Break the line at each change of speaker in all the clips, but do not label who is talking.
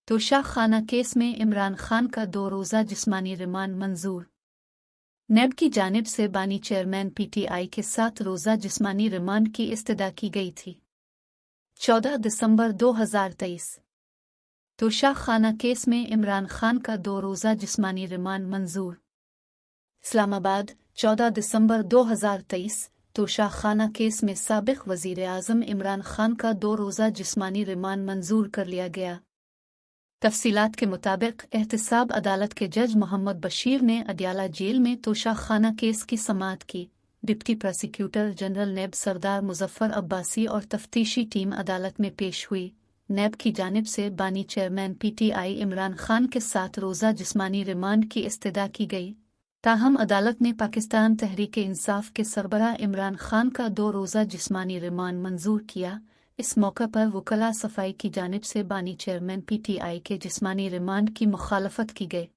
तोशाख खाना केस में इमरान खान का 2 रोज़ा जिस्मानी रिमांड मंजूर। नेब की जानिब से बानी चेयरमैन पीटीआई के 7 रोज़ा जिस्मानी रिमांड की इस्तदा की गई थी। 14 दिसंबर 2023। तोशाख खाना केस में इमरान खान का 2 रोज़ा जिस्मानी रिमांड मंजूर। इस्लामाबाद 14 दिसंबर 2023। तोशाख खाना केस में साबिक वज़ीर आज़म इमरान खान का 2 रोज़ा जिस्मानी रिमांड मंजूर कर लिया गया। तफसीलात के मुताबिक एहतसाब अदालत के जज मोहम्मद बशीर ने अडयाला जेल में तोशाख खाना केस की समाअत की। डिप्टी प्रोसिक्यूटर जनरल नेब सरदार मुजफ्फर अब्बासी और तफ्तीशी टीम अदालत में पेश हुई। नेब की जानिब से बानी चेयरमैन पीटीआई इमरान खान के 7 रोज़ा जिस्मानी रिमांड की इस्तदा की गई। ताहम अदालत ने पाकिस्तान तहरीक इंसाफ के सरबराह इमरान खान का 2 रोज़ा जिस्मानी रिमांड मंजूर किया। इस मौका पर वकला सफाई की जानिब से बानी चेयरमैन पीटीआई के जिस्मानी रिमांड की मुखालफत की गई।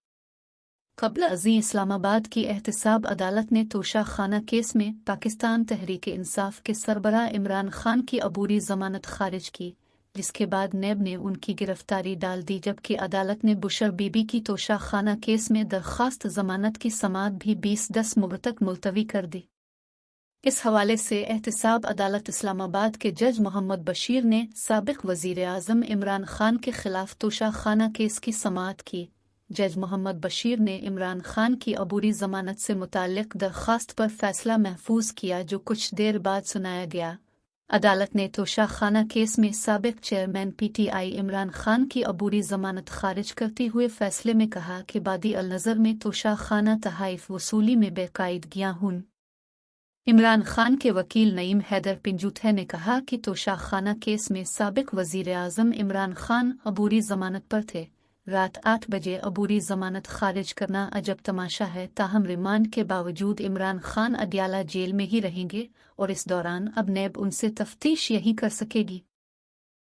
कबल अज़ीं इस्लामाबाद की एहतसाब अदालत ने तोशाख खाना केस में पाकिस्तान तहरीक इंसाफ के सरबराह इमरान खान की अबूरी ज़मानत खारिज की, जिसके बाद नेब ने उनकी गिरफ्तारी डाल दी, जबकि अदालत ने बुशर बीबी की तोशाख खाना केस में दरख्वास्त ज़मानत की समाअत भी 20/10 तक मुलतवी कर दी। इस हवाले से एहतसाब अदालत इस्लामाबाद के जज मोहम्मद बशीर ने साबिक वज़ीर आज़म इमरान खान के खिलाफ तोशाख खाना केस की समाअत की। जज मोहम्मद बशीर ने इमरान खान की अबूरी ज़मानत से मुताल्लिक़ दरख्वास्त पर फैसला महफूज किया, जो कुछ देर बाद सुनाया गया। अदालत ने तोशाख खाना केस में साबिक चेयरमैन पीटीआई इमरान खान की अबूरी ज़मानत खारिज करते हुए फैसले में कहा कि बादी अल-नज़र में तोशाख खाना तहाइफ वसूली में बेकायदगियाँ हुई। इमरान खान के वकील नईम हैदर पिंजूथे ने कहा कि तोशाख खाना केस में साबिक वज़ीर आज़म इमरान खान अबूरी ज़मानत पर थे। रात 8 बजे अबूरी ज़मानत खारिज करना अजब तमाशा है। ताहम रिमांड के बावजूद इमरान खान अडयाला जेल में ही रहेंगे और इस दौरान अब नेब उनसे तफ्तीश यही कर सकेगी।